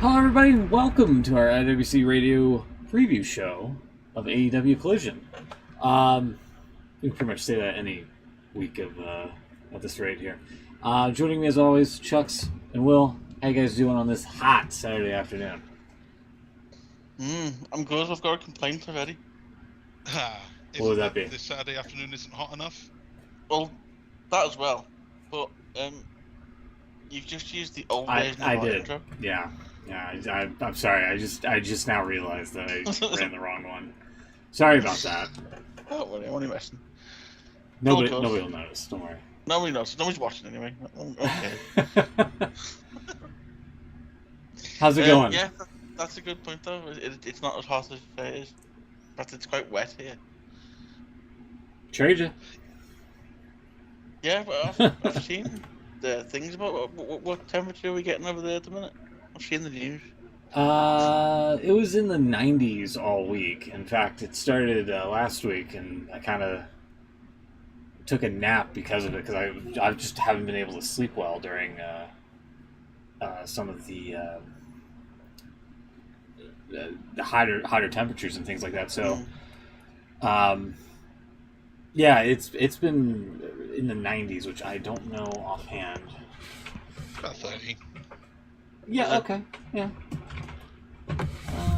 Hello, everybody. Welcome to our IWC Radio preview show of AEW Collision. You can pretty much say that any week of at this rate here. Joining me as always, Chucks and Will. How you guys doing on this hot Saturday afternoon? I'm good. I've got a complaint already. What would that be? This Saturday afternoon isn't hot enough? Well, that as well. But you've just used the old version of our intro. Yeah. I'm sorry. I just now realized that I ran the wrong one. Sorry about that. Don't worry, I'm only messing. Nobody will notice. Don't worry. Nobody knows. Nobody's watching anyway. Okay. How's it going? Yeah, that's a good point though. It's not as hot as it is, but it's quite wet here. Trade you. Yeah, but I've seen the things about what temperature are we getting over there at the minute. I've seen the news. It was in the 90s all week. In fact, it started last week, and I kind of took a nap because of it, because I just haven't been able to sleep well during some of the hotter temperatures and things like that. So, yeah, it's been in the 90s, which I don't know offhand. About 30. Yeah, okay, yeah.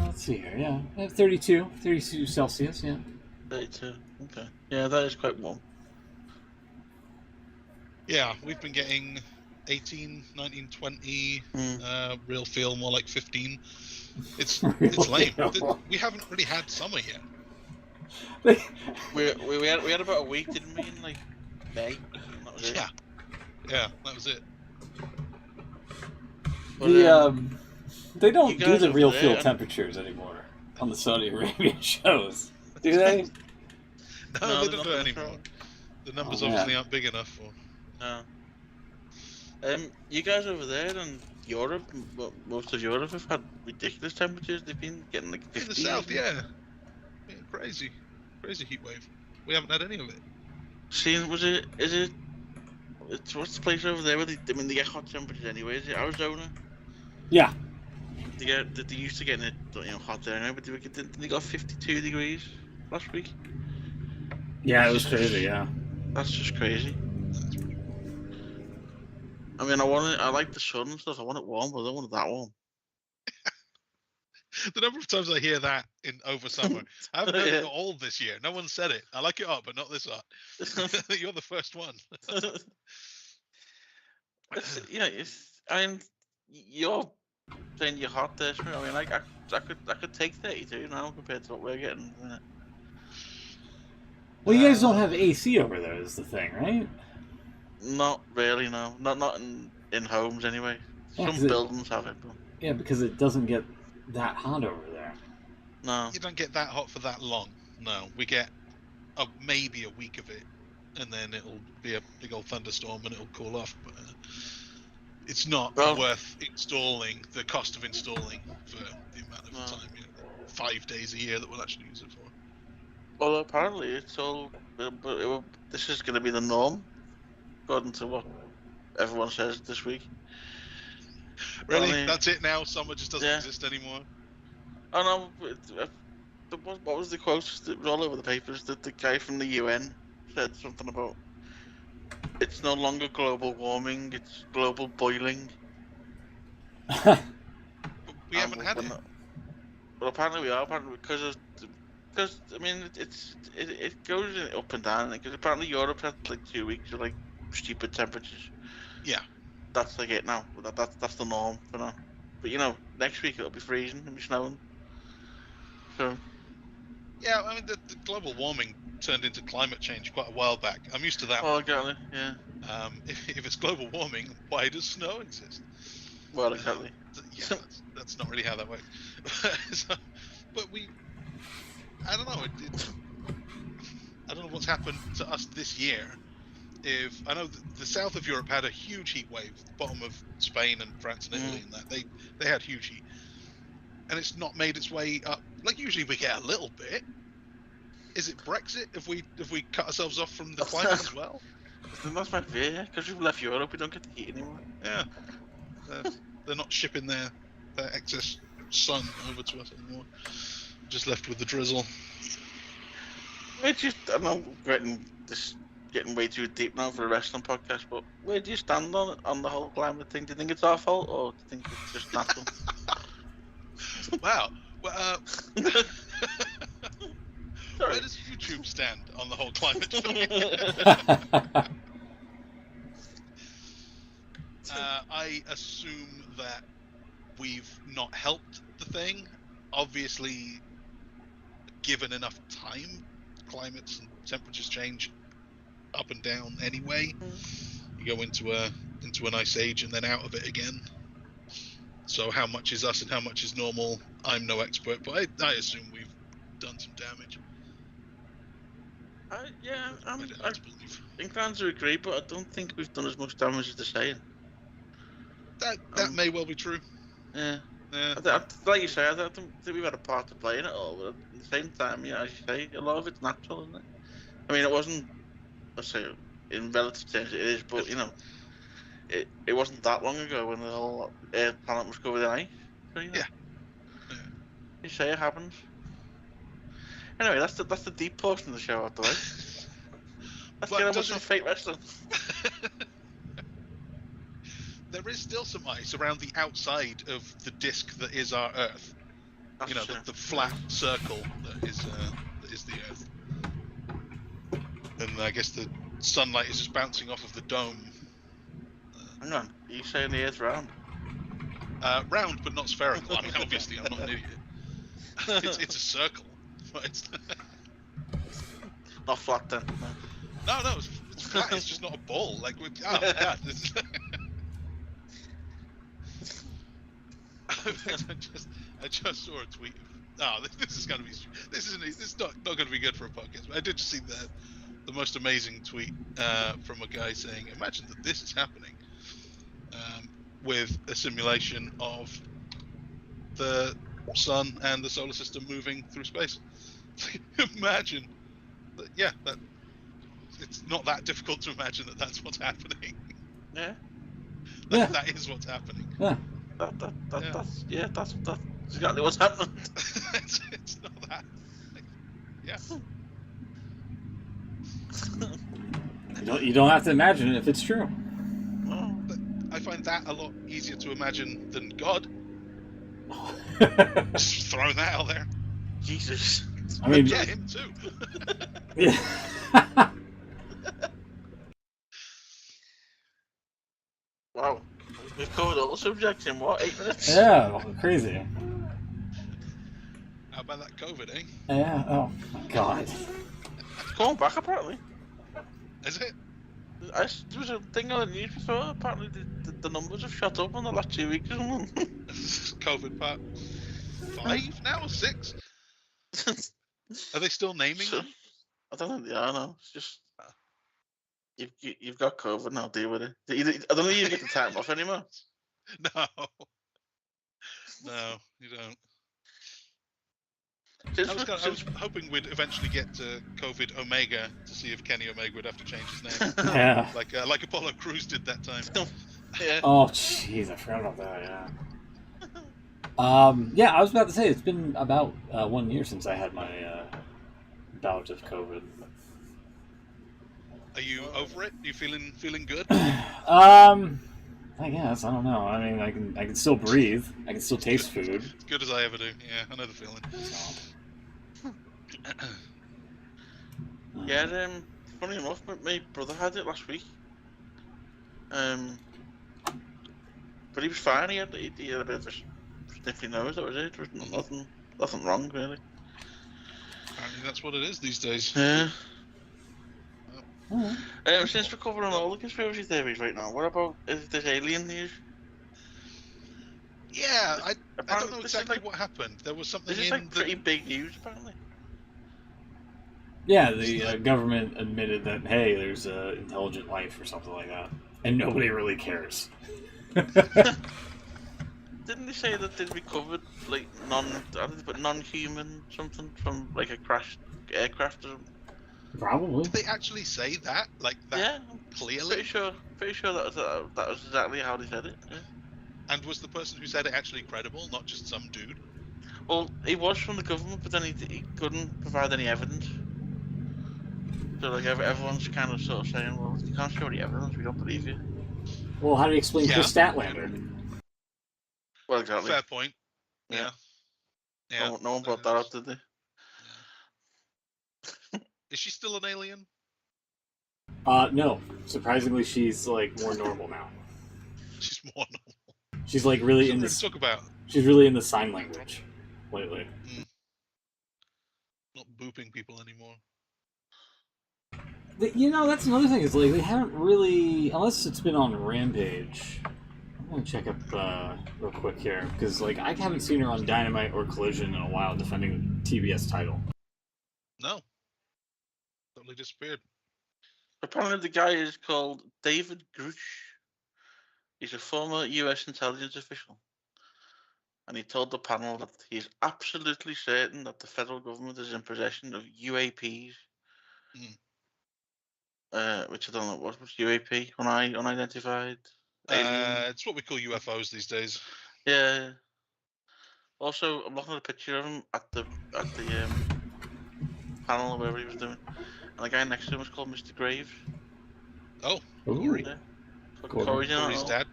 Let's see here, yeah. 32 Celsius, yeah. 32, okay. Yeah, that is quite warm. Yeah, we've been getting 18, 19, 20, real feel more like 15. It's lame. We haven't really had summer yet. we had about a week, didn't we, in like May? That was it. Yeah, that was it. They don't do the real feel temperatures anymore on the Saudi Arabian shows, do they? No, they don't do it anymore. The numbers obviously aren't big enough for. No. You guys over there in Europe, most of Europe have had ridiculous temperatures. They've been getting like 50. In the south, yeah, crazy heat wave. We haven't had any of it. What's the place over there where they get hot temperatures anyway? Is it Arizona? Yeah. They used to get it, hot there now, but they got 52 degrees last week. Yeah, it was crazy. Yeah. That's just crazy. I mean, I like the sun and stuff. I want it warm, but I don't want it that warm. The number of times I hear that over summer, I haven't heard it at all this year. No one said it. I like it hot, but not this hot. You're the first one. You're saying you're hot there. I mean, I could take 32 now compared to what we're getting. Well, you guys don't have AC over there, is the thing, right? Not really, no. Not in homes anyway. Yeah, some buildings have it. But... Yeah, because it doesn't get that hot over there. No. You don't get that hot for that long. No, we get maybe a week of it, and then it'll be a big old thunderstorm and it'll cool off. But it's not worth installing, the cost of installing for the amount of time, 5 days a year that we'll actually use it for. Well, apparently it's all, this is going to be the norm, according to what everyone says this week. Really? That's it now? Summer just doesn't exist anymore? Oh no, what was the quote? It was all over the papers that the guy from the UN said something about it's no longer global warming, it's global boiling. We haven't had it. Well, apparently we are, because I mean it goes up and down. Because apparently Europe had like 2 weeks of like stupid temperatures. Yeah. That's like it now. That's the norm for now. But next week it'll be freezing and be snowing. So. Yeah, I mean the global warming turned into climate change quite a while back. I'm used to that. Oh, exactly. Yeah. If it's global warming, why does snow exist? Well, exactly. Yeah, that's not really how that works. But I don't know. I don't know what's happened to us this year. If I know the south of Europe had a huge heat wave, the bottom of Spain and France and Italy, and that they had huge heat, and it's not made its way up. Like usually we get a little bit. Is it Brexit if we cut ourselves off from the climate as well? That's my fear, because we've left Europe, we don't get the heat anymore. Yeah, they're not shipping their that excess sun over to us anymore. Just left with the drizzle. It's just, I know, getting way too deep now for a wrestling podcast, but where do you stand on the whole climate thing? Do you think it's our fault, or do you think it's just natural? Wow. Well, Sorry. where does YouTube stand on the whole climate thing? I assume that we've not helped the thing. Obviously, given enough time, climates and temperatures change up and down anyway. You go into an ice age and then out of it again. So how much is us and how much is normal? I'm no expert, but I assume we've done some damage. I'm inclined to agree, but I don't think we've done as much damage as they're saying. That may well be true. Yeah. Yeah. Like you say, I don't think we've had a part to play in it all, but at the same time, yeah, as you say, a lot of it's natural, isn't it? I mean, it wasn't, let's say, in relative terms it is, but, you know, it wasn't that long ago when the whole planet was covered in ice. So, you know, Yeah. you say it happens. Anyway, that's the deep portion of the show out the way. Let's get on with some fake wrestling. There is still some ice around the outside of the disc that is our Earth. That's You know, true. the flat circle that is the Earth. And I guess the sunlight is just bouncing off of the dome. Hang on, are you saying the Earth's round? Round, but not spherical. I mean, obviously, I'm not an idiot. It's a circle. But it's Not flat then. No. no, it's flat. It's just not a ball. Like, oh my god. I just saw a tweet. This is gonna be. This is not gonna be good for a podcast. But I did just see the most amazing tweet from a guy saying, "Imagine that this is happening with a simulation of the sun and the solar system moving through space." Imagine that. Yeah, that. It's not that difficult to imagine that that's what's happening. Yeah. That is what's happening. Yeah. That's exactly what's happening. it's not that. Yeah. You don't have to imagine it if it's true. But I find that a lot easier to imagine than God. Just throwing that out there. Jesus. I mean, Yeah, him too. yeah. Wow. We've covered all the subjects in what, 8 minutes? Yeah, crazy. How about that COVID, eh? Yeah. Oh my God. It's going back apparently. Is it? There was a thing on the news before. Apparently the numbers have shot up in the last 2 weeks or something. COVID part 5 now? 6? Are they still naming So, them? I don't know. Yeah, I know. It's just you've got COVID now. Deal with it. I don't think you get the time off anymore. No. No, you don't. I was hoping we'd eventually get to COVID Omega to see if Kenny Omega would have to change his name. Yeah. Like Apollo Crews did that time. Yeah. Oh jeez, I forgot about that. Yeah. Yeah, I was about to say it's been about 1 year since I had my bout of COVID. Are you over it? Are you feeling good? I guess I don't know. I mean, I can still breathe. I can still taste food. As good as I ever do. Yeah, I know the feeling. Yeah, funny enough, my brother had it last week. But he was fine. He had a bit of a sniffy nose. That was it. There was nothing wrong really. Apparently that's what it is these days. Yeah. Oh. Since we're covering all the conspiracy theories right now, what about this alien news? Yeah, I don't know this is exactly like- what happened. There was something This is in like the... pretty big news apparently. Yeah, the government admitted that hey, there's intelligent life or something like that, and nobody really cares. Didn't they say that they'd recovered like non-human something from like a crashed aircraft or something? Probably. Did they actually say that? Like that Yeah, clearly? pretty sure that was exactly how they said it. Yeah. And was the person who said it actually credible, not just some dude? Well, he was from the government, but then he couldn't provide any evidence. So like everyone's kind of sort of saying, well, if you can't show any evidence, we don't believe you. Well, how do you explain Chris Statlander? Well, exactly. Fair point. Yeah. No one brought that up, did they? Yeah. Is she still an alien? No. Surprisingly, she's like more normal now. She's more normal. She's like really Something in to this. talk about. She's really in the sign language lately. Not booping people anymore. You know, that's another thing. Is like they haven't really, unless it's been on Rampage. I'm gonna check up real quick here because like I haven't seen her on Dynamite or Collision in a while defending the TBS title. No. Totally disappeared. Apparently, the guy is called David Grush. He's a former U.S. intelligence official, and he told the panel that he is absolutely certain that the federal government is in possession of UAPs. Which I don't know what's UAP, unidentified alien. It's what we call UFOs these days. Yeah. Also, I'm looking at a picture of him at the panel or whatever he was doing, and the guy next to him was called Mr. Graves. Oh, Corey. Yeah. Corey's dad.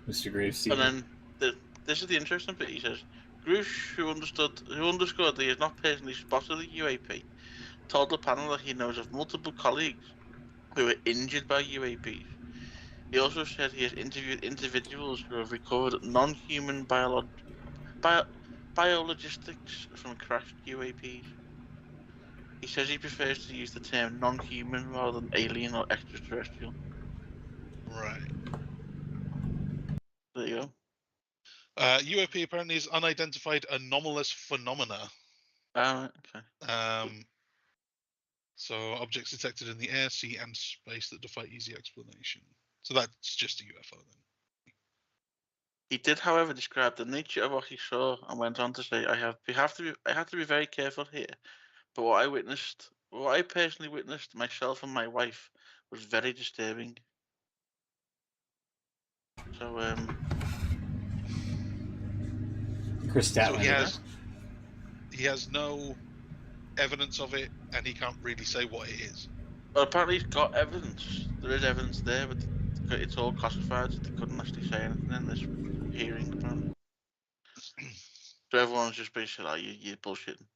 Mr. Graves. And then this is the interesting bit. He says, Grush, who underscored that he has not personally spotted the UAP, told the panel that he knows of multiple colleagues who were injured by UAPs. He also said he has interviewed individuals who have recovered non-human biologistics from crashed UAPs. He says he prefers to use the term non-human rather than alien or extraterrestrial. Right. There you go. UAP apparently is unidentified anomalous phenomena. Okay. So objects detected in the air, sea, and space that defy easy explanation. So that's just a UFO then. He did, however, describe the nature of what he saw and went on to say, I have to be very careful here, but what I personally witnessed, myself and my wife, was very disturbing. So, Chris Statlander. So he has no evidence of it, and he can't really say what it is. Well, apparently he's got evidence. There is evidence there, but it's all classified, so they couldn't actually say anything in this hearing, apparently. So everyone's just basically like, you're bullshitting.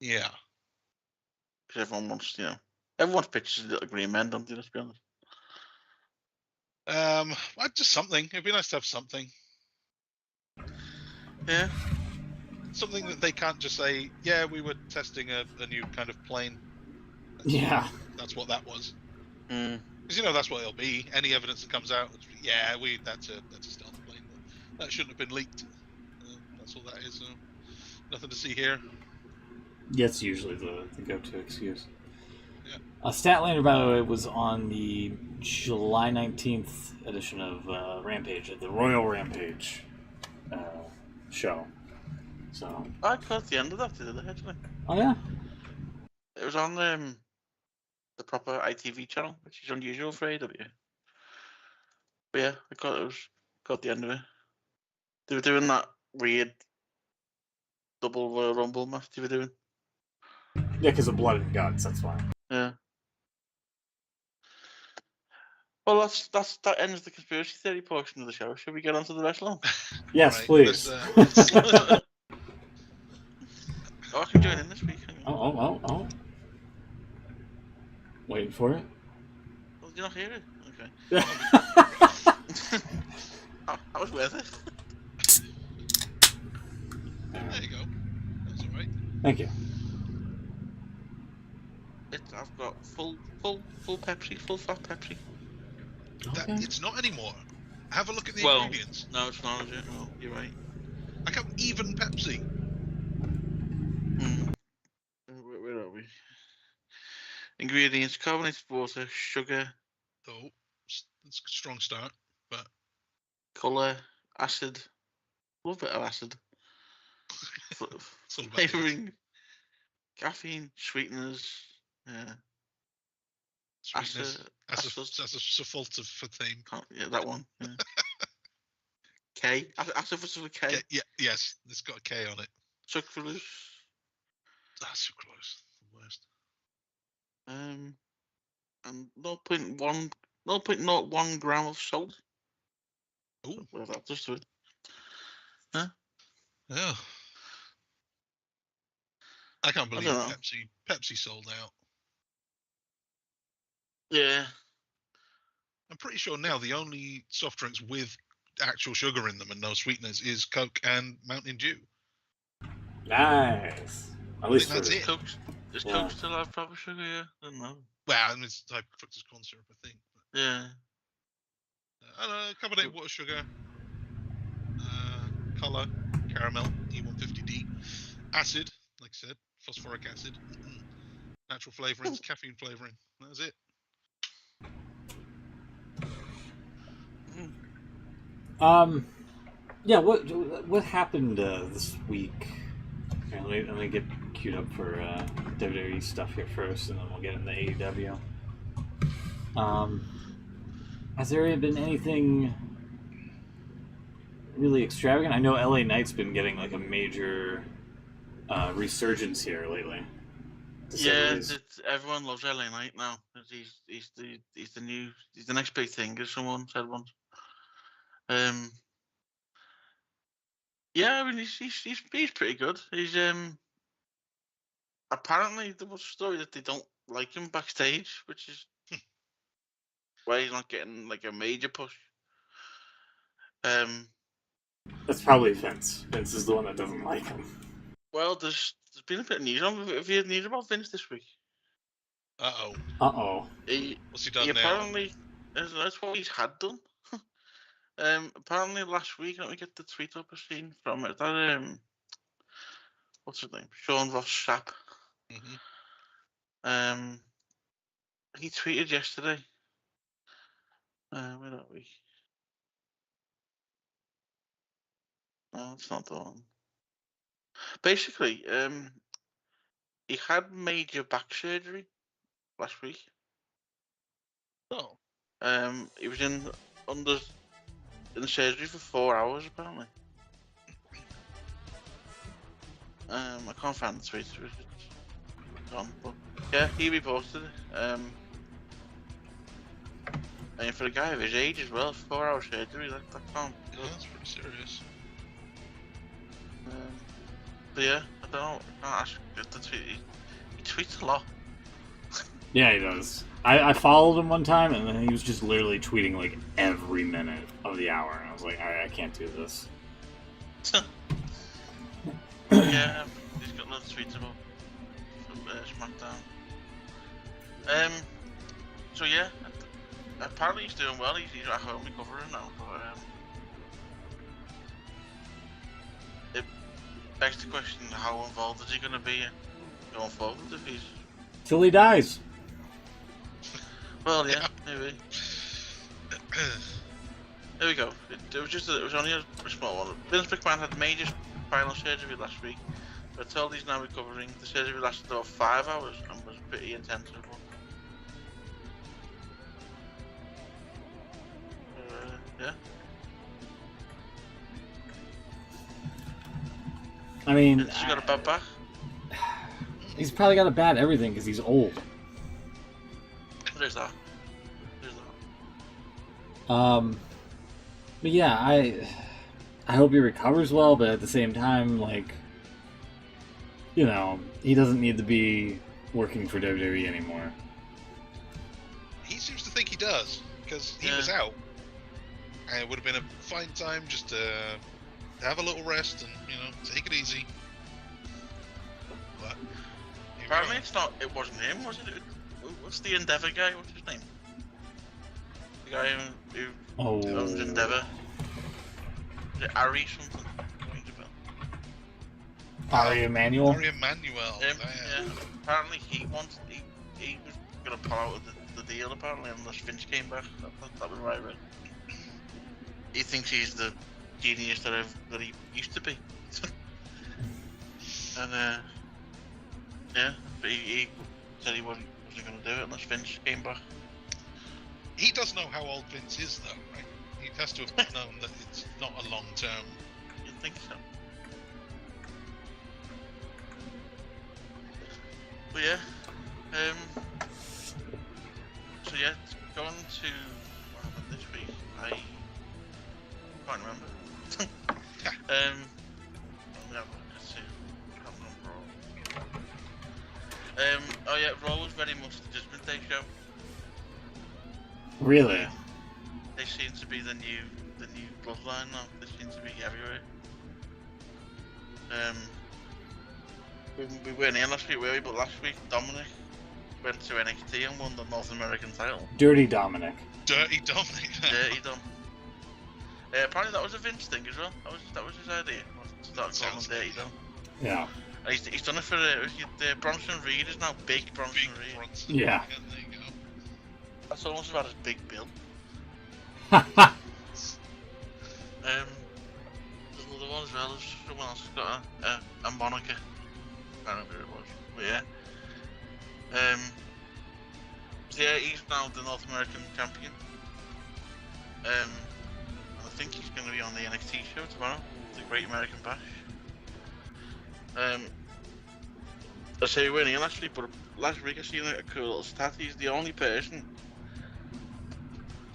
Yeah. Because everyone wants, everyone's pictures of little green men, don't they, let's be honest. Well, just something. It'd be nice to have something. Yeah. Something that they can't just say, yeah, we were testing a new kind of plane. That's what that was. Because that's what it'll be. Any evidence that comes out, that's a stealth plane. That shouldn't have been leaked. That's all that is. Nothing to see here. That's usually the go-to excuse. Yeah. Statlander, by the way, was on the July 19th edition of Rampage, the Royal Rampage show. So I caught the end of that the other day, actually. Oh yeah? It was on the proper ITV channel, which is unusual for AEW. But yeah, I caught the end of it. They were doing that weird double Royal Rumble match they were doing. Yeah, because of blood and guts, that's why. Yeah. Well, that ends the conspiracy theory portion of the show. Should we get on to the wrestling? Yes, right, please. I can join in this week. Oh. Waiting for it. Well, did you not hear it? Okay. That was worth it. There you go. That's all right. Thank you. I've got full Pepsi, full fat Pepsi. Okay. It's not anymore. Have a look at the Well, ingredients. No, it's not, is it? No, you're right. I got even Pepsi. Where are we? Ingredients: carbonated water, sugar. Oh, that's a strong start, but Colour, acid. A little bit of acid. Flavouring, caffeine, sweeteners. Yeah. Sweetness. That's a fault for theme. Yeah, that one. Yeah. K. Asaphus with a K. Yeah, yes, it's got a K on it. Sucralose. That's so close. The worst. And 0.1 gram of salt. Ooh. Well, that does to it. Huh? Yeah. I can't believe don't know. Pepsi sold out. Yeah. I'm pretty sure now the only soft drinks with actual sugar in them and no sweeteners is Coke and Mountain Dew. Nice. At least that's it. Does Coke still have proper sugar? Yeah, I don't know. Well, I mean, it's type fructose corn syrup, I think. But, Yeah. I don't know. Carbonated water, sugar, color, caramel, E150D, acid, like I said, phosphoric acid, natural flavorings, caffeine flavoring. That's it. Yeah. What happened this week? Okay, let me get queued up for WWE stuff here first, and then we'll get into AEW. Has there been anything really extravagant? I know LA Knight's been getting like a major resurgence here lately. Yeah, everyone loves LA Knight now. He's the next big thing, as someone said once. Yeah, I mean he's pretty good. He's apparently there was a story that they don't like him backstage, which is why he's not getting like a major push. That's probably Vince. Vince is the one that doesn't like him. Well, there's been a bit of news on. Have you heard news about Vince this week? Uh-oh. What's he done now? Apparently, that's what he's had done. Apparently last week, let me get the tweet up I've seen from it. That what's his name? Sean Ross Sapp. Mm-hmm. He tweeted yesterday. Where are we? No, it's not the one. Basically, he had major back surgery last week. Oh. He was in surgery for 4 hours apparently. I can't find the tweet. It's gone, but yeah, he reposted it. And for a guy of his age as well, 4 hour surgery, that can't. Yeah, that's pretty serious. But yeah, I don't know. I can't actually get the tweet. He tweets a lot. Yeah, he does. I followed him one time, and then he was just literally tweeting like every minute of the hour, and I was like, I can't do this. Yeah, he's got lots of tweets about SmackDown. So yeah, apparently he's doing well. He's at home recovering now. But, it begs the question: how involved is he going to be going forward if he's till he dies? Well, yeah, maybe. There we go. It was only a small one. Vince McMahon had major spinal surgery last week, but told he's now recovering. The surgery lasted about 5 hours and was a pretty intensive one. Yeah. I mean, He's got a bad back. He's probably got a bad everything because he's old. There's that. But yeah, I hope he recovers well, but at the same time, like, you know, he doesn't need to be working for WWE anymore. He seems to think he does, because he was out. And it would have been a fine time just to have a little rest and, you know, take it easy. But apparently it wasn't him, was it? What's the Endeavor guy? What's his name? The guy who owns Endeavor. Is it Ari something? Ari Emanuel? Ari Emanuel. Yeah. Apparently he was going to pull out of the deal apparently unless Vince came back. That was right. He thinks he's the genius that he used to be. And yeah, but he said he wasn't going to do it unless Vince came back. He does know how old Vince is, though, right? He has to have known that it's not a long term. You'd think so. But yeah, so yeah, going to what happened this week, I can't remember. Let's see, what happened on Raw. Oh yeah, Raw was very much the Judgment Day show. Really? They seem to be the new bloodline now. They seem to be everywhere. We weren't here last week, were we? But last week, Dominic went to NXT and won the North American title. Dirty Dominic. Dirty Dominic. Dirty Dom. Apparently that was a Vince thing as well. That was his idea. To start calling him Dirty Dom. Yeah. And he's done it for Bronson Reed is now Big Bronson Reed. Bronson. Yeah. There you go. That's almost about as Big Bill. There's another one as well. There's someone else who's got a moniker. I don't know who it was, but yeah. So yeah, he's now the North American champion. And I think he's going to be on the NXT show tomorrow, the Great American Bash. I say we weren't here last week, but last week I seen a cool little stat. He's the only person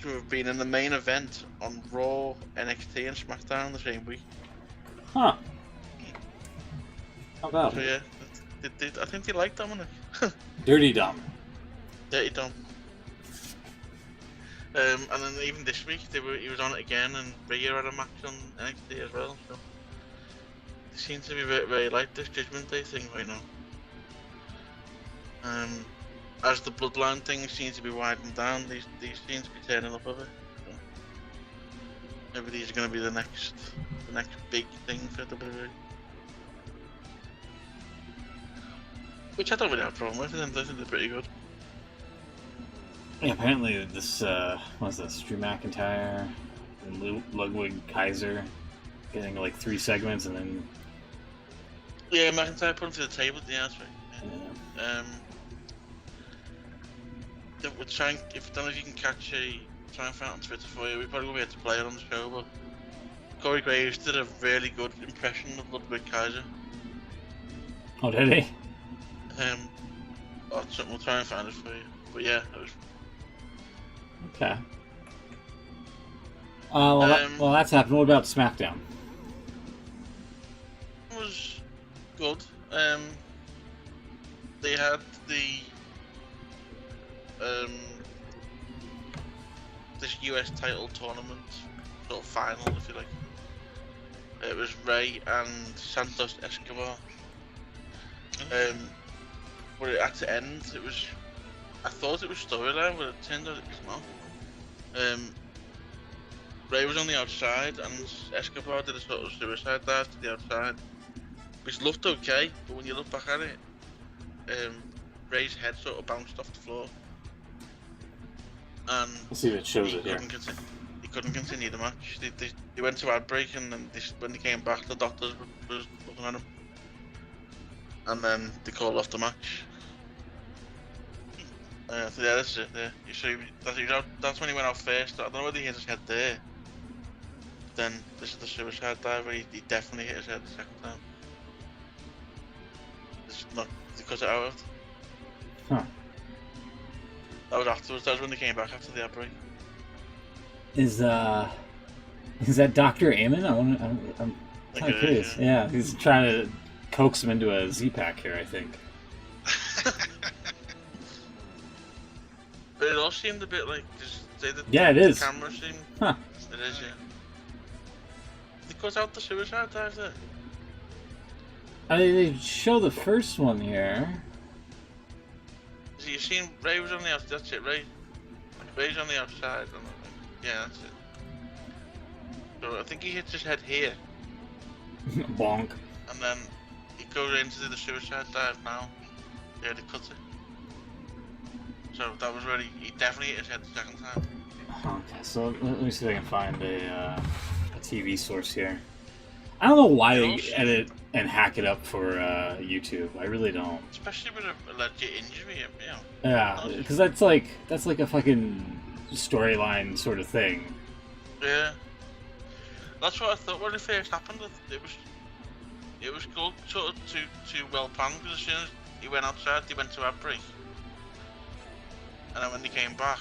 to have been in the main event on Raw, NXT, and SmackDown the same week. Huh. How about So yeah, I think they like Dominic. Dirty Dom. Dirty Dom. And then even this week he was on it again, and Rhea had a match on NXT as well. So they seem to be very, very like this Judgment Day thing right now. As the Bloodline thing seems to be winding down, these seem to be turning up a bit. So maybe these are going to be the next big thing for WWE. Which I don't really have a problem with. I think they're pretty good. Yeah, apparently this, what's this, Drew McIntyre and Ludwig Kaiser getting like 3 segments and then... Yeah, McIntyre put him to the table, yeah, that's right. Yeah. We're trying, if I don't know if you can catch try and find it on Twitter for you, we probably won't be able to play it on the show, but Corey Graves did a really good impression of Ludwig Kaiser. Oh, did he? We'll try and find it for you. But yeah, it was... Okay. Well, that's happened. What about SmackDown? It was good. They had this US title tournament sort of final, if you like. It was Ray and Santos Escobar. But it had to end. I thought it was storyline, but it turned out it was not. Ray was on the outside, and Escobar did a sort of suicide dive to the outside, which looked okay. But when you look back at it, Ray's head sort of bounced off the floor, and Let's see if it shows it here. He couldn't continue the match. They went to ad break, and then when they came back, the doctors was looking at him, and then they called off the match. So yeah, this is it. Yeah. That's when he went out first. I don't know whether he hit his head there. Then this is the suicide dive where he definitely hit his head the second time. It's not to cut it out. Huh. That was afterwards. That was when they came back after the outbreak. Is that Dr. Amen? I'm kind of curious. Yeah, he's trying to coax him into a Z-Pack here, I think. But it all seemed a bit like it is. The camera seemed. Huh. It is, yeah. They cut out the suicide dive there. I mean, they show the first one here. So you seen Ray was on the outside. That's it, Ray's on the outside. Yeah, that's it. So I think he hits his head here. Bonk. And then he goes in to do the suicide dive now. Yeah, they cut it. So that was really, he definitely hit his head the second time. Okay, so let me see if I can find a TV source here. I don't know why they edit and hack it up for YouTube. I really don't. Especially with a legit injury, you know. Yeah, because that's like a fucking storyline sort of thing. Yeah. That's what I thought when it first happened. It was good, sort of too well planned, because as soon as he went outside, they went to ad break. And then when they came back,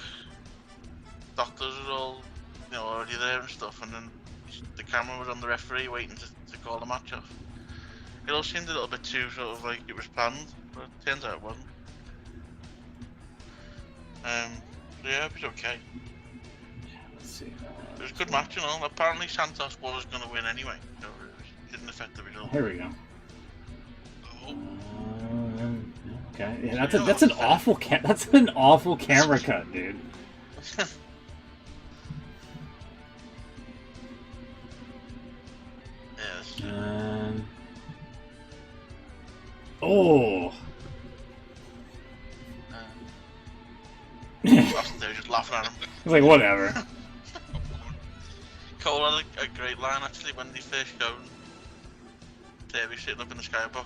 doctors were all, already there and stuff, and then the camera was on the referee waiting to call the match off. It all seemed a little bit too sort of like it was planned, but it turns out it wasn't. So yeah, it was okay. Let's see. It was a good match, Apparently Santos was going to win anyway, so it didn't affect the result. Here we go. Oh, Okay, yeah, that's an awful camera cut, dude. Yes. Oh. Austin there just laughing at him. It's like, whatever. popcorn. Cole had a great line actually when they first go. Davey sitting up in the skybox.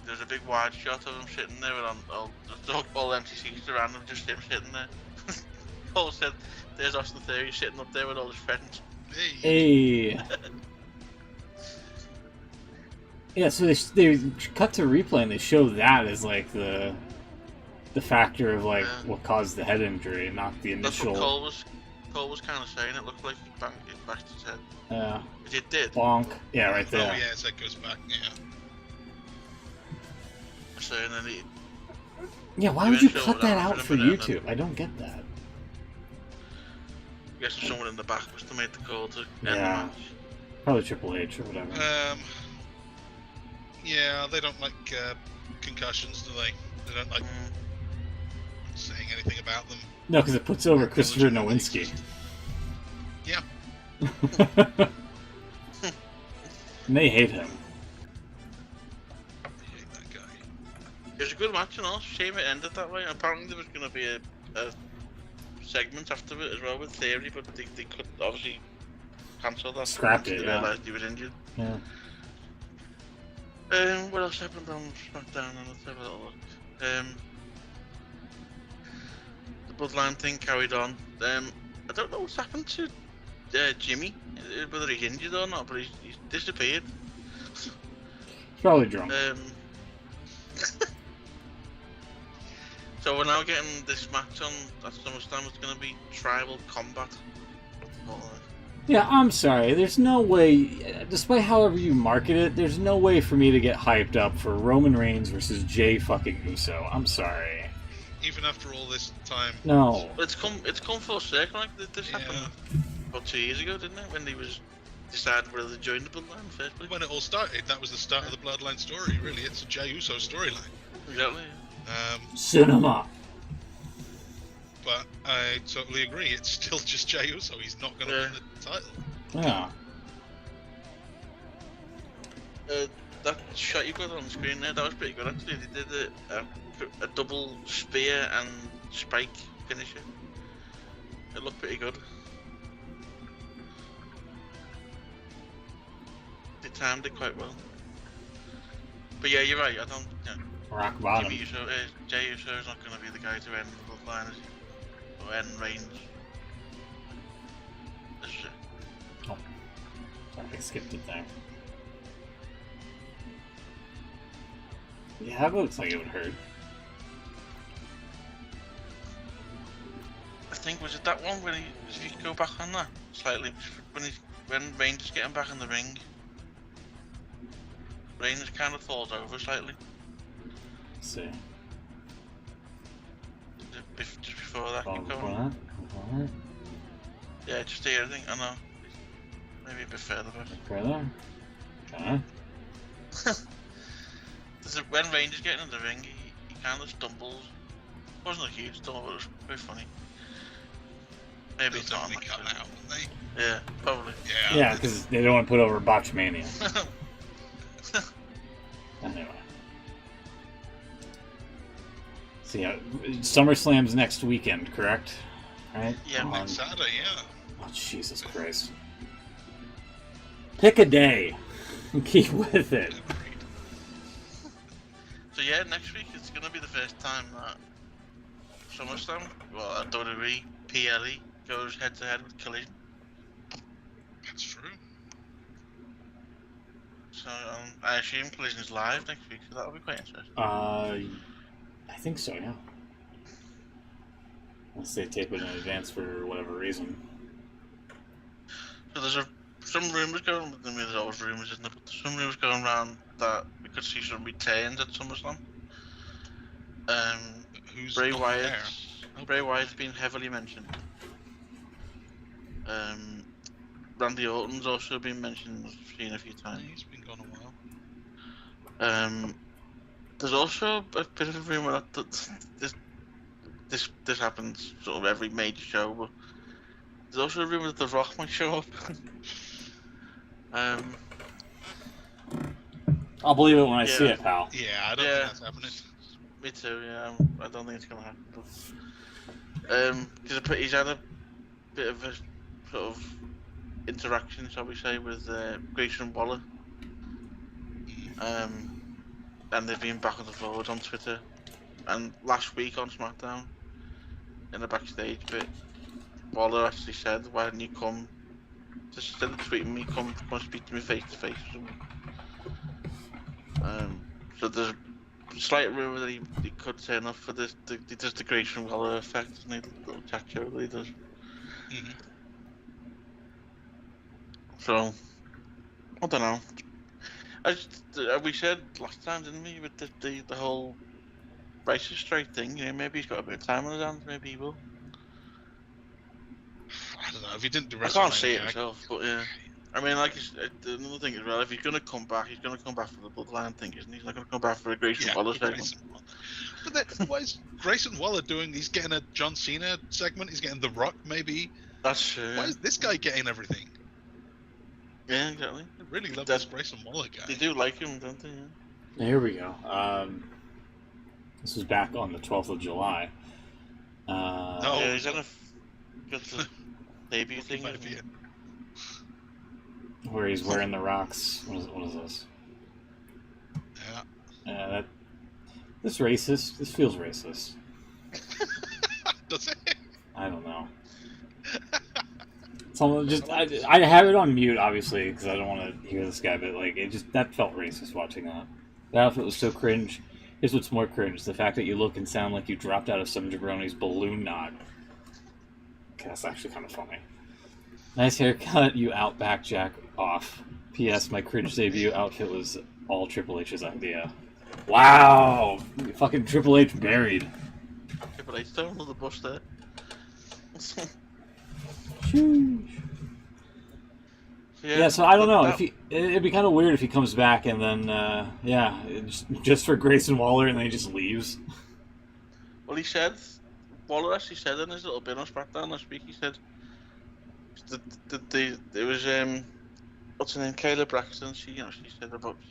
There's a big wide shot of him sitting there with all empty seats around him, just him sitting there. Cole said, "There's Austin Theory sitting up there with all his friends." Hey. Yeah, so they cut to replay and they show that as like the factor of like what caused the head injury, and not the initial. That's what Cole was kind of saying. It looked like it bashed his head. Yeah. It did. Bonk. Yeah, right there. Oh yeah, so it goes back. Yeah. So then he. Yeah, why would you cut that out for YouTube? I don't get that. I guess someone in the back must have made the call to end the Yeah. match. Probably Triple H or whatever. Yeah, they don't like concussions, do they? They don't like saying anything about them. No, because it puts over Christopher Nowinski. Yeah. And they hate him. I hate that guy. It was a good match, Shame it ended that way. Apparently there was going to be a segment after it as well with Theory, but they could obviously cancel that. Scrapped it, They yeah. realised he was injured. Yeah. What else happened on SmackDown? Let's have a little look. The Bloodline thing carried on. I don't know what's happened to Jimmy, whether he's injured or not, but he's disappeared. Probably drunk. So we're now getting this match on at SummerSlam. It's going to be Tribal Combat. Yeah, I'm sorry. There's no way, despite however you market it, there's no way for me to get hyped up for Roman Reigns versus Jay fucking Uso. I'm sorry. Even after all this time. No. It's come full circle. Like this happened about 2 years ago, didn't it? When they was decided whether to join the Bloodline in the first place. When it all started, that was the start of the Bloodline story. Really, it's a Jey Uso storyline. Exactly. Cinema. But I totally agree. It's still just Jey Uso. He's not going to win the title. Yeah. That shot you got on the screen there, that was pretty good actually. They did a double spear and spike finisher. It looked pretty good. They timed it quite well. But yeah, you're right. I don't. Rock bottom. Jey Uso is not going to be the guy to end the Bloodline, is he? Or end Reigns. This is it. Oh. Sorry, I skipped it there. Yeah, that looks like it would hurt. I think, was it that one when if you could go back on that slightly, when Reigns is getting back in the ring, Reigns kind of falls over slightly. Let's see. Just before that, Oh, keep before going. that? Yeah, just here, I think. I know. Maybe a bit further back. Further? Okay. When Reigns is getting in the ring, he kind of stumbles. It wasn't a huge stumble, but it was very funny. Maybe it's not. Cut out, wouldn't they? Yeah, probably. Yeah, because they don't want to put over Botchmania. Anyway. So yeah, SummerSlam's next weekend, correct? Right? Yeah, Next Saturday, yeah. Oh, Jesus Christ. Pick a day. And keep with it. So yeah, next week it's gonna be the first time that SummerSlam, well, WWE PLE goes head to head with Collision. That's true. So I assume Collision is live next week, so that'll be quite interesting. I think so, yeah. Unless they tape it in advance for whatever reason. So there's some rumours going. I mean, there's always rumours, isn't there? But there's some rumours going around that we could see some returns at SummerSlam. Who's Bray not Wyatt. there? Oh, Bray Wyatt's been heavily mentioned. Randy Orton's also been mentioned. I've seen a few times. He's been gone a while. There's also a bit of a rumour that this happens sort of every major show, but there's also a rumour that The Rock might show up. I'll believe it when I see it, pal. Yeah, I don't think that's happening. Me too, yeah. I don't think it's going to happen. Because he's had a bit of a sort of interaction, shall we say, with Grayson Waller. And they've been back and forward on Twitter. And last week on SmackDown, in the backstage bit, Waller actually said, "Why didn't you come?" Just instead of tweeting me, come speak to me face to face. So there's a slight rumour that he could turn up for this. He does the Grayson Waller effect, doesn't he? The little chat show that he does. Mm-hmm. So I don't know. We said last time, didn't we, with the whole racist strike thing? You know, maybe he's got a bit of time on his hands. Maybe he will. I don't know. If he didn't do I can't see it WrestleMania, myself, but yeah. I mean, like another thing as well. If he's gonna come back, he's gonna come back for the Bloodline thing, isn't he? He's not gonna come back for a Grayson Waller segment. Grayson Waller. But then, what is Grayson Waller doing? He's getting a John Cena segment. He's getting The Rock, maybe. That's true. Why is this guy getting everything? Yeah, exactly. I really love this Grayson Waller guy. They do like him, don't they? Yeah. Here we go. This was back on the 12th of July. Yeah, he's got the debut thing. Where he's wearing the Rock's. What is this? Yeah. This racist. This feels racist. Does it? I don't know. I have it on mute, obviously, because I don't want to hear this guy, but like that felt racist watching that. That outfit was so cringe. Here's what's more cringe: the fact that you look and sound like you dropped out of some jabroni's balloon knot. Okay, that's actually kind of funny. Nice haircut, you Outback Jack off. P.S. My cringe debut outfit was all Triple H's idea. Wow! Fucking Triple H buried. Triple H thrown under the bus there. Yeah, so I don't know. It'd be kind of weird if he comes back and then, just for Grayson Waller and then he just leaves. Well, Waller actually said in his little bit on SmackDown last week, he said, it was, what's her name, Kayla Braxton, she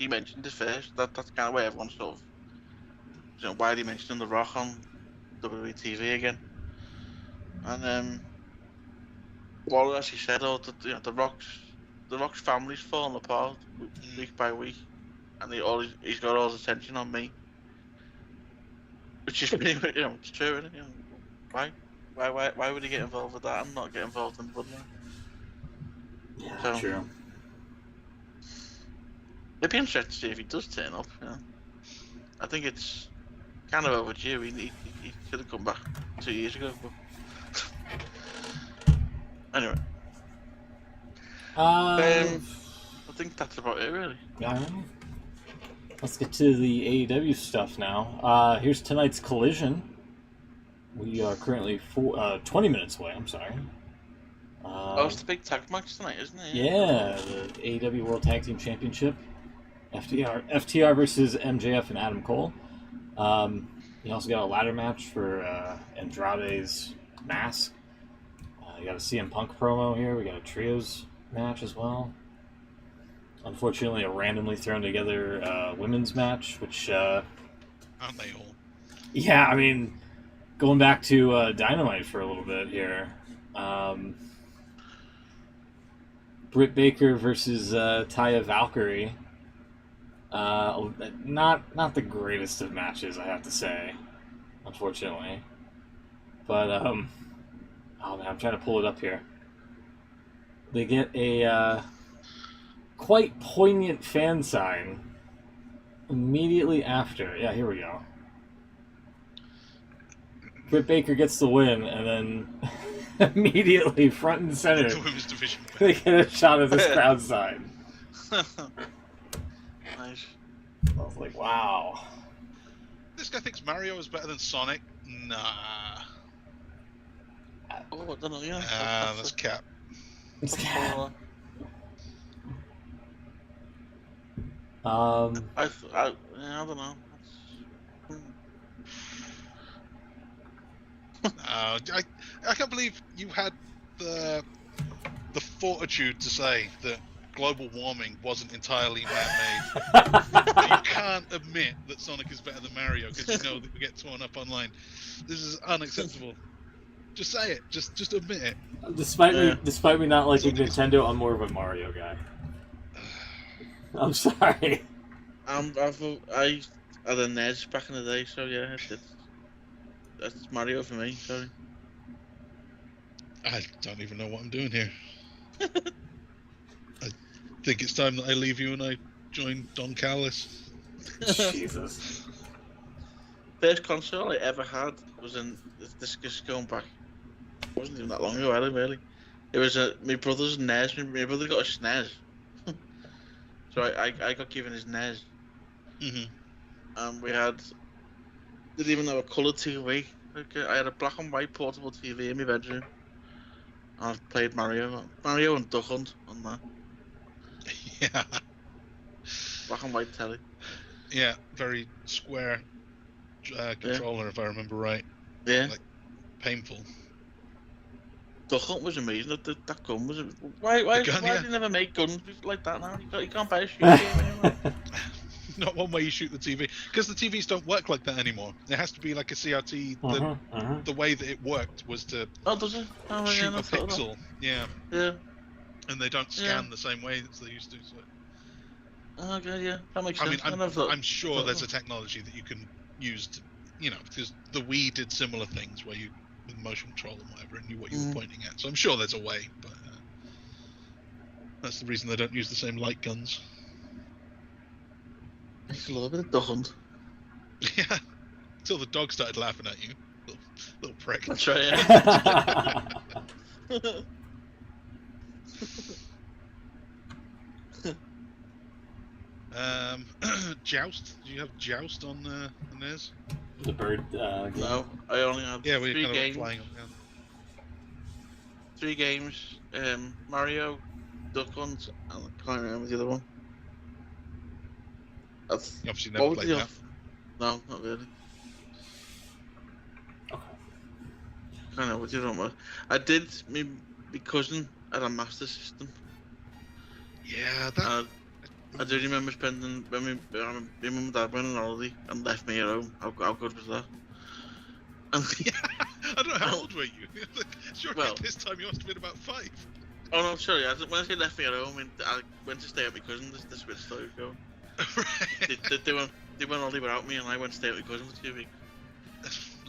mentioned it first, that's kind of where everyone sort of, why are they mentioning The Rock on WWE TV again? And, Waller actually said, The Rock's family's falling apart week by week, and he's got all his attention on me. Which is pretty, it's true, isn't it? Why would he get involved with that and not get involved in the Bloodline? Yeah, true. It'd be interesting to see if he does turn up. I think it's kind of overdue. He should have come back 2 years ago. But anyway, I think that's about it, really. Yeah. Let's get to the AEW stuff now. Here's tonight's Collision. We are currently 20 minutes away. I'm sorry. It's the big tag match tonight, isn't it? Yeah, the AEW World Tag Team Championship. FTR versus MJF and Adam Cole. You also got a ladder match for Andrade's mask. You got a CM Punk promo here. We got a trios match as well. Unfortunately, a randomly thrown together women's match, which... Aren't they all? Yeah, I mean, going back to Dynamite for a little bit here. Britt Baker versus Taya Valkyrie. Not the greatest of matches, I have to say, unfortunately. But Oh man, I'm trying to pull it up here. They get a quite poignant fan sign immediately after. Yeah, here we go. Britt Baker gets the win, and then immediately, front and center, The women's division. they get a shot of this crowd sign. Nice. I was like, wow. This guy thinks Mario is better than Sonic. Nah. Oh, I don't know. Yeah. That's Cap. It's I don't know. I can't believe you had the fortitude to say that global warming wasn't entirely man-made. But you can't admit that Sonic is better than Mario because you know that we get torn up online. This is unacceptable. Just say it. Just admit it. Despite me not liking Nintendo, I'm more of a Mario guy. I'm sorry. I had a NES back in the day, so yeah, that's Mario for me. Sorry. I don't even know what I'm doing here. I think it's time that I leave you and I join Don Callis. Jesus. First console I ever had was this is going back. It wasn't even that long ago, really. It was my brother's NES. My brother got a SNES, so I got given his NES. And we didn't even have a colour TV. I had a black and white portable TV in my bedroom. And I played Mario and Duck Hunt on that. Yeah. Black and white telly. Yeah, very square controller, if I remember right. Yeah. Like, painful. Duck Hunt was amazing. That gun was. Why gun, do you never make guns like that now? You can't buy a shooting game anymore. Not one way you shoot the TV, because the TVs don't work like that anymore. It has to be like a CRT. The way that it worked was to does it? shoot a pixel. Yeah. Yeah. And they don't scan the same way as they used to. So. Okay, yeah, that makes sense. I mean, I'm sure there's a technology that you can use to, because the Wii did similar things where you, with motion control and whatever, and knew what you were pointing at. So I'm sure there's a way, but that's the reason they don't use the same light guns. I used to love it, Duck Hunt. Yeah, until the dog started laughing at you, little prick. That's right. Yeah. Joust? Did you have Joust on NES? The bird. No, I only had we 3 kind games. of flying on. 3 games. Mario, Duck Hunt, and I can't remember the other one. You obviously never played that. No, not really. Okay. I know what you don't want. I did. My cousin had a Master System. Yeah, that. I do remember spending when my mum and dad went on holiday and left me at home. How good was that? And Yeah, I don't know how old were you? Sure, Well- at this time you must have been about 5. oh no, sorry. When I say left me at home, I went to stay at my cousin. This is where the story was going. Right. They went on holiday without me, and I went to stay at my cousin for 2 weeks.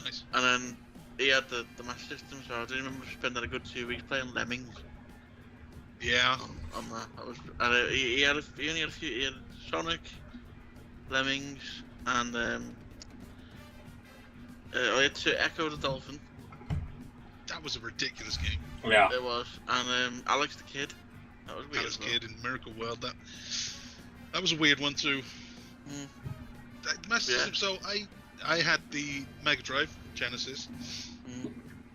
Nice. And then he had the Master System, so I do remember spending a good 2 weeks playing Lemmings. Yeah. On that. He only had a few. He had Sonic, Lemmings, and I had to Echo the Dolphin. That was a ridiculous game. Yeah. It was, and Alex the Kid. That was weird. Alex Kidd in Miracle World. That was a weird one too. Master System. So I had the Mega Drive Genesis.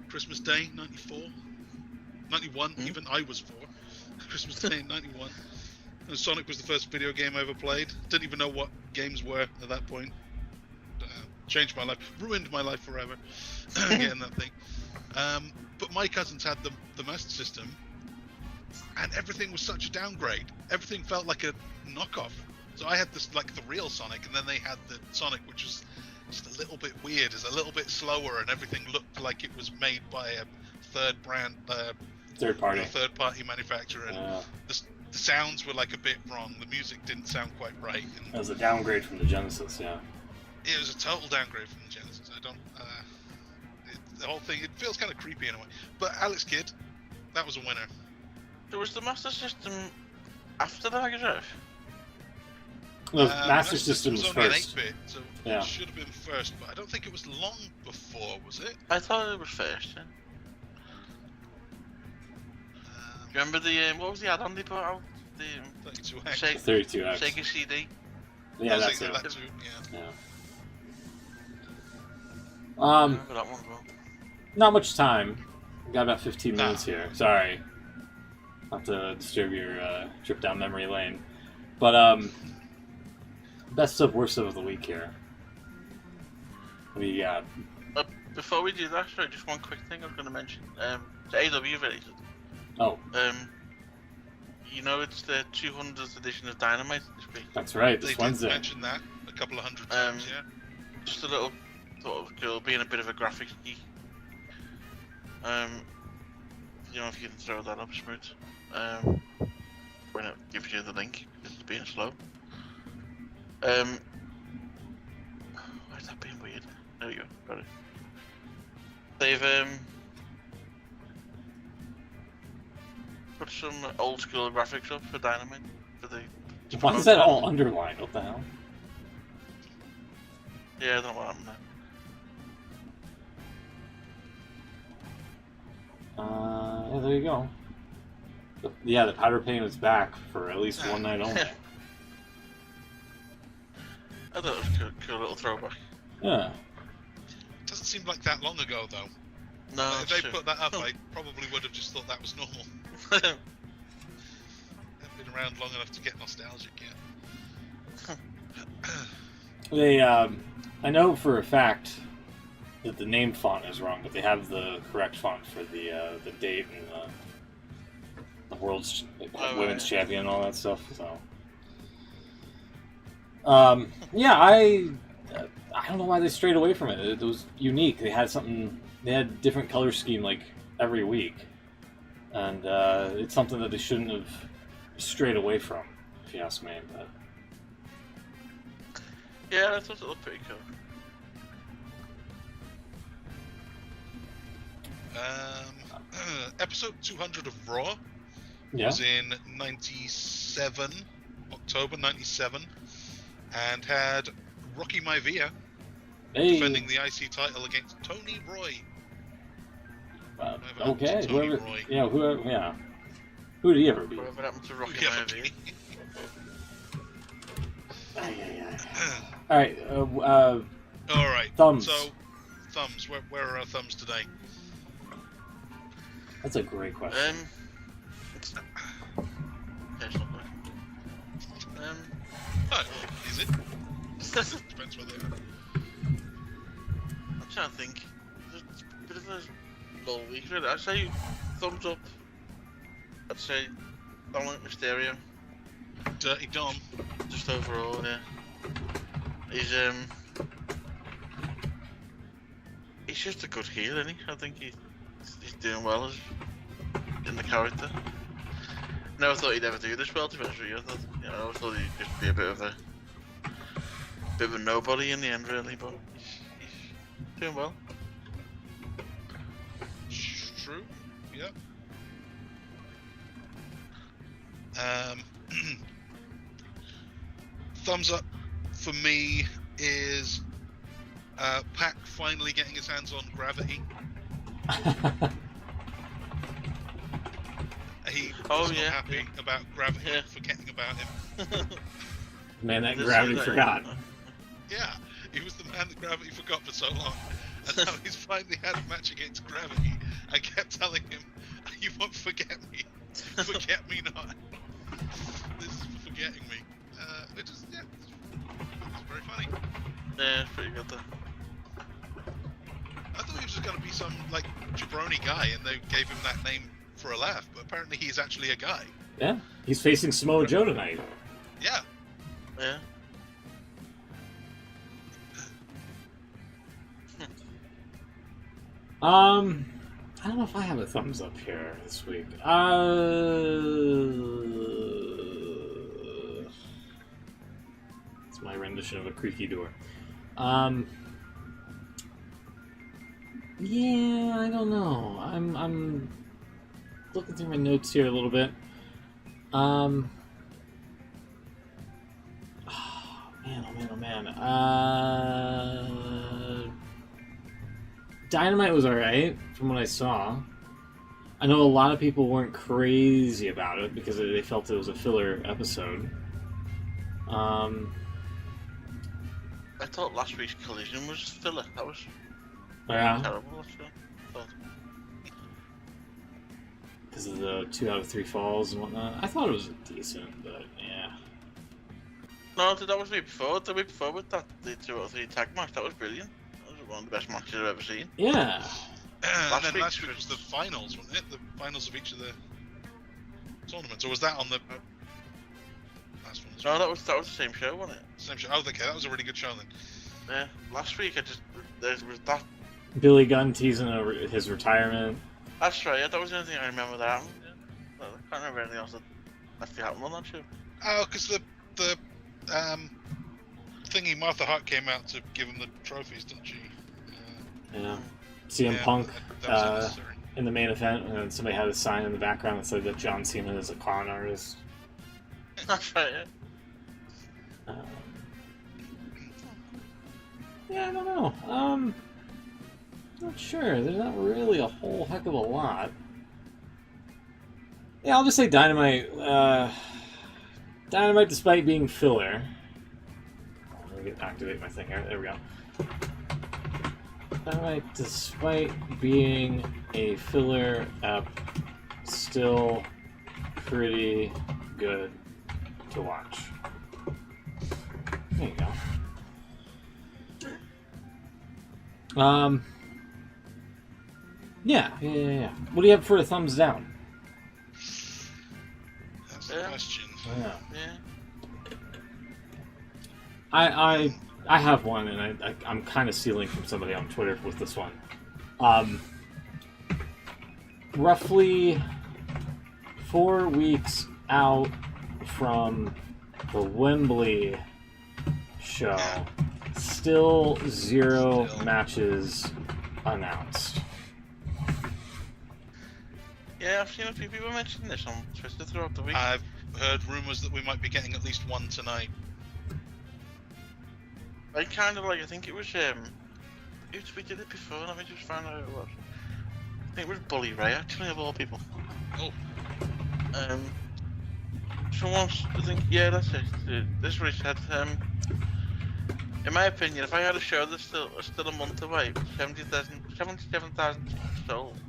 Christmas Day '94, '91. Even I was 4. Christmas Day '91. And Sonic was the first video game I ever played. Didn't even know what games were at that point. Changed my life, ruined my life forever. Getting that thing. But my cousins had the Master System, and everything was such a downgrade. Everything felt like a knockoff. So I had this like the real Sonic, and then they had the Sonic which was just a little bit weird, is a little bit slower, and everything looked like it was made by a third party manufacturer, and the sounds were like a bit wrong. The music didn't sound quite right. And It was a downgrade from the Genesis, yeah. it was a total downgrade from the Genesis. the whole thing, it feels kind of creepy in a way. But Alex Kidd, that was a winner. There was the Master System after the Mega Drive. The Master System was only first. an 8-bit, so Yeah. it should have been first, but I don't think it was long before, was it? I thought it was first. Yeah. Remember the what was the add-on they put out? The 32X. 32X. Sega CD. Yeah, that's Sega, it. that too, yeah. Yeah. I remember that one as well. Not much time. We got about 15 minutes here. Sorry. Not to disturb your trip down memory lane. But, best of, worst of the week here. What do you got? Before we do that, sorry, just one quick thing I was going to mention. The AEW related. Oh. You know it's the 200th edition of Dynamite this week. That's right, They this did Wednesday. mention that a couple of hundred times, yeah. Just a little thought of cool, being a bit of a graphics geek. You know, if you can throw that up, Smooth. When it gives you the link, it's being slow. Why is that being weird? There we go, got it. They've put some old school graphics up for Dynamite. For the Why is that all underlined? What the hell? Yeah, I don't know what happened there. Yeah, there you go. The powder paint is back for at least one night only. I thought it was a cool little throwback. Yeah. Doesn't seem like that long ago, though. No, If they true. put that up, I probably would have just thought that was normal. Haven't been around long enough to get nostalgic yet. They, I know for a fact that the name font is wrong, but they have the correct font for the date and the world's women's champion and all that stuff. So, yeah, I don't know why they strayed away from it. It was unique. They had something. They had different color scheme like every week, and it's something that they shouldn't have strayed away from, if you ask me. But Yeah, I thought it looked pretty cool. Episode 200 of Raw yeah, was in 97, October 97, and had Rocky Maivia hey, defending the IC title against Tony Roy. okay, Tony whoever, Roy. yeah, who did he ever beat? Whatever happened to Rocky Yeah, Maivia? All right, All right. Thumbs. So, thumbs. Where are our thumbs today? that's a great question. It's personal question. Oh, is it? Depends where they are. I'm trying to think. It's a bit of a low week, really. I'd say thumbs up. I'd say Dominic Mysterio. Dirty Dom. Just overall, yeah. He's just a good heel, isn't he? I think he's doing well as in the character. Never thought he'd ever do this well, to be honest with you. I always thought he'd just be a bit of a nobody in the end, really. But he's doing well. True. Yep. Thumbs up for me is Pac finally getting his hands on Gravity. He was not happy about Gravity forgetting about him. Man, that Gravity forgot. Yeah, he was the man that Gravity forgot for so long. And now he's finally had a match against Gravity. I kept telling him, you won't forget me. Forget me not. This is for forgetting me. Which is, yeah, it's very funny. Yeah, it's pretty good though. I thought he was just going to be some, like, jabroni guy, and they gave him that name for a laugh, but apparently he's actually a guy. Yeah, he's facing Samoa Joe tonight. Yeah. Yeah. I don't know if I have a thumbs up here this week. It's my rendition of a creaky door. Yeah, I don't know. I'm looking through my notes here a little bit. Oh, man, oh man, oh man. Dynamite was alright from what I saw. I know a lot of people weren't crazy about it because they felt it was a filler episode. I thought last week's Collision was filler. That was Yeah, terrible, actually. I thought. because of the 2 out of 3 falls and whatnot. I thought it was decent, but yeah. No, that was the week before. The week before with that, the 2 out of 3 tag match, that was brilliant. That was one of the best matches I've ever seen. Yeah. And then last week was the finals, wasn't it? The finals of each of the tournaments, or was that on the last one? No, that was the same show, wasn't it? Same show. Oh, okay, that was a really good show then. Yeah. Last week, there was that. Billy Gunn teasing his retirement. That's right. Yeah, that was the only thing I remember that happened. Yeah. I can't remember anything else that actually happened on that show. Oh, because the thingy Martha Hart came out to give him the trophies, didn't she? Yeah. CM yeah, Punk that was unnecessary. in the main event, and then somebody had a sign in the background that said that John Cena is a con artist. That's right. Yeah. Yeah, I don't know. Not sure. There's not really a whole heck of a lot. Yeah, I'll just say Dynamite. Dynamite, despite being filler. Let me activate my thing here. There we go. Dynamite, despite being a filler app, still pretty good to watch. There you go. Yeah. What do you have for a thumbs down? That's the Yeah. question. Yeah. Yeah. I have one, and I'm kind of stealing from somebody on Twitter with this one. Roughly 4 weeks out from the Wembley show, still zero matches announced. Yeah, I've seen a few people mention this on Twitter throughout the week. I've heard rumours that we might be getting at least one tonight. I kind of like. I think it was we did it before. Let me just find out who it was. I think it was Bully Ray, actually, of all people. Oh. Someone's. I think. Yeah, that's it. This is what he said. In my opinion, if I had a show that's still a month away, 77,000 sold,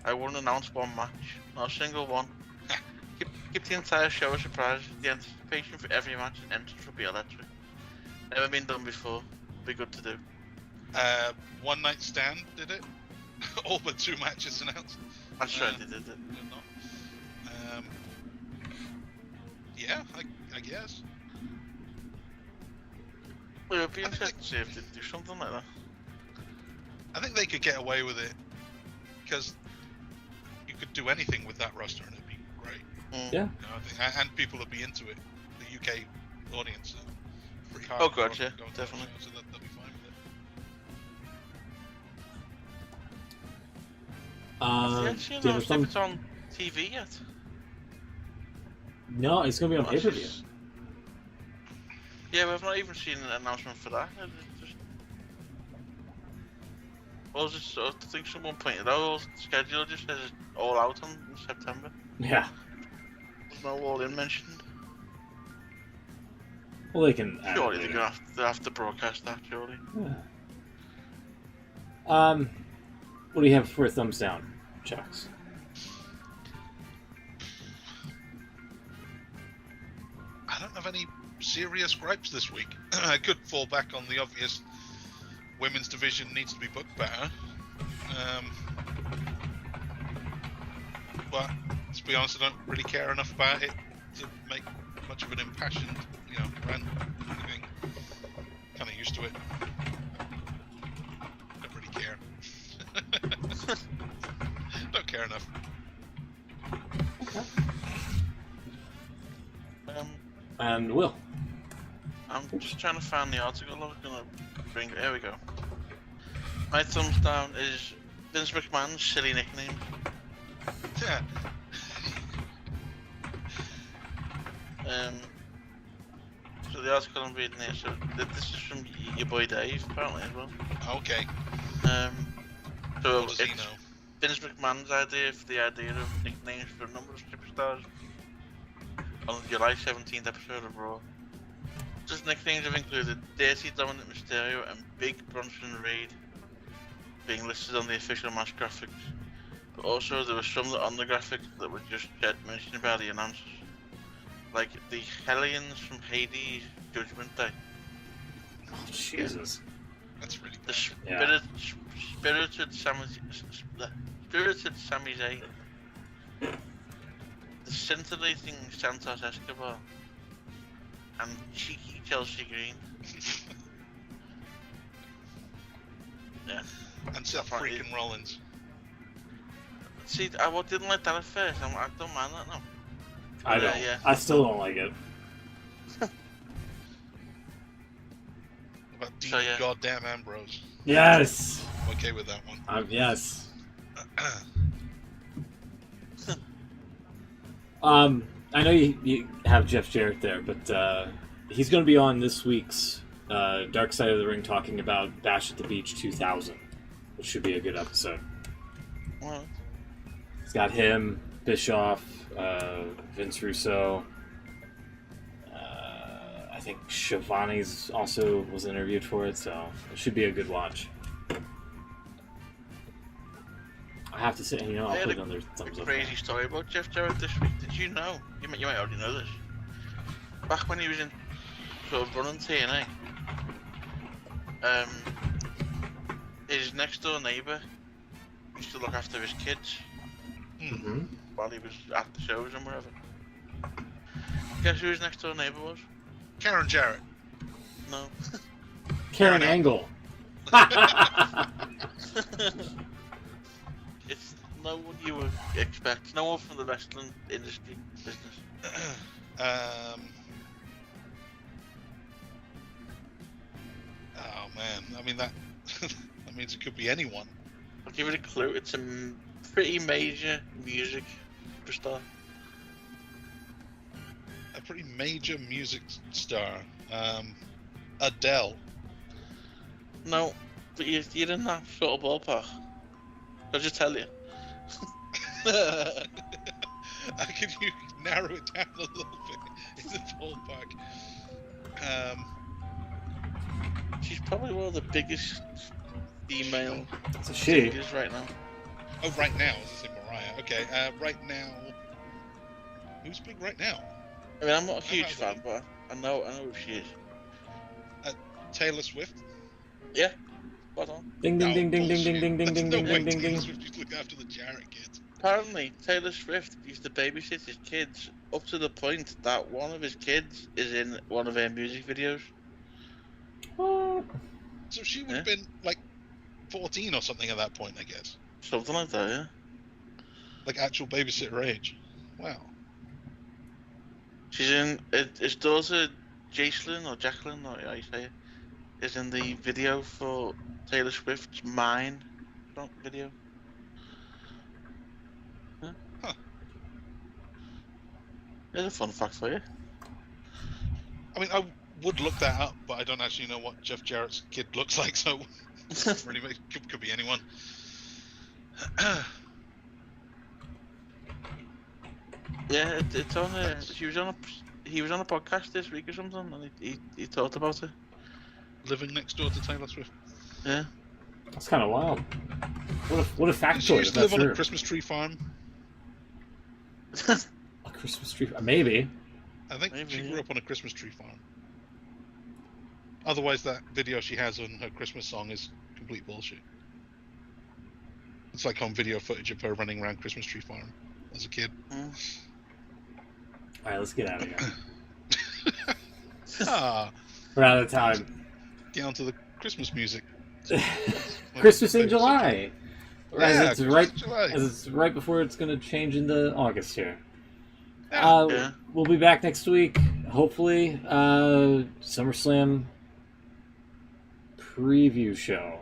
I wouldn't announce one match, not a single one. Keep the entire show a surprise. The anticipation for every match and entrance would be electric. Never been done before. Be good to do. One Night Stand did it. All but 2 matches announced. That's right, they did it. Did not. Yeah, I guess. Well, it'd be interesting to see if they do something like that. I think they could get away with it because you could do anything with that roster and it'd be great. Mm. Yeah. You know, I think, and people would be into it. The UK audience are pretty hard. Oh, God, yeah, definitely. So they'll be fine with it. Yeah, she do you have a announced if it's on TV yet. No, it's going to be on Oh, pay-per-view. she's- Yeah, we've not even seen an announcement for that. I think someone pointed out, the schedule just says it's all out in September. Yeah. There's no all in mentioned. Well, they can add Surely it they're later. gonna have to broadcast that, surely. Yeah. What do you have for a thumbs down, Chucks? I don't have any serious gripes this week. I could fall back on the obvious. Women's division needs to be booked better. But to be honest, I don't really care enough about it to make much of an impassioned, rant. Anything. Kind of used to it. Don't really care. Don't care enough. And Will. I'm just trying to find the article I was gonna bring. Here we go. My thumbs down is Vince McMahon's silly nickname. Yeah. So the article I'm reading here, so this is from your boy Dave, apparently, as well. Okay. So What does he it's know? Vince McMahon's idea for the idea of nicknames for a number of superstars on the July 17th episode of Raw. Just nicknames have included Dirty Dominic Mysterio and Big Bronson Reed being listed on the official match graphics. But also there were some on the graphics that were just mentioned by the announcers. Like the Hellions from Hades Judgment Day. Oh, Jesus. That's really The bad. spirited Sami Zayn. The scintillating Santos Escobar. And cheeky Chelsea Green. Yeah. And Seth freaking Rollins. See, I didn't like that at first. I don't mind that now. I don't. Yeah. I still don't like it. About Dean So, yeah. Goddamn Ambrose. Yes. I'm okay with that one. Yes. I know you have Jeff Jarrett there, but he's going to be on this week's Dark Side of the Ring talking about Bash at the Beach 2000, which should be a good episode. Well, It's got him, Bischoff, Vince Russo. I think Shivani's also was interviewed for it, so it should be a good watch. I have to say, I'll I had put it on their a thumbs up. crazy story about Jeff Jarrett this week. Did you know? You might already know this. Back when he was in sort of running TNA, his next door neighbour used to look after his kids Mm-hmm. while he was at the shows and wherever. Guess who his next door neighbour was? Karen Jarrett. No. Karen Angle. It's no one you would expect. No one from the wrestling industry business. Oh man, I mean that means it could be anyone. I'll give it a clue. It's a pretty major music superstar. A pretty major music star. Adele. No, but you're in that sort of ballpark. I'll just tell you. Can you narrow it down a little bit in the ballpark? She's probably one of the biggest female It's a she. singers right now. Oh, right now, as I say Mariah. Okay, right now. Who's big right now? I mean, I'm not a huge fan, but I know who she is. Taylor Swift. Yeah, spot on. Ding ding ding ding ding ding ding ding ding ding ding ding Taylor ding. Swift used to look after the Jarrett kids. Apparently, Taylor Swift used to babysit his kids up to the point that one of his kids is in one of her music videos. So she would have been like 14 or something at that point, I guess. Something like that, yeah. Like actual babysitter age. Wow. She's in his daughter, Jacqueline or how you say it, is in the video for Taylor Swift's Mine video. Yeah. Huh. There's a fun fact for you. I mean, I would look that up, but I don't actually know what Jeff Jarrett's kid looks like, so really could be anyone. Yeah, it's on. He was on a podcast this week or something, and he talked about it. Living next door to Taylor Swift. Yeah. That's kind of wild. What a She factoid. used to live on a Christmas tree farm. A Christmas tree. Maybe. I think Maybe, she yeah. grew up on a Christmas tree farm. Otherwise, that video she has on her Christmas song is complete bullshit. It's like home video footage of her running around Christmas tree farm as a kid. All right, let's get out of here. Ah, We're out of time. down to the Christmas music. Christmas in July. Yeah, As Christmas in July. it's right before it's going to change into August here. Yeah. We'll be back next week, hopefully. SummerSlam preview show.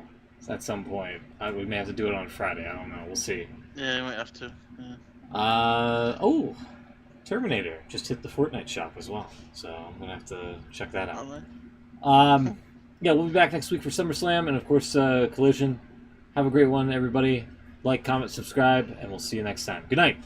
at some point. We may have to do it on Friday. I don't know. We'll see. Yeah, you might have to. Yeah. Oh, Terminator just hit the Fortnite shop as well, so I'm gonna have to check that out. Yeah, we'll be back next week for SummerSlam and of course Collision. Have a great one, everybody. Like, comment, subscribe, and we'll see you next time. Good night.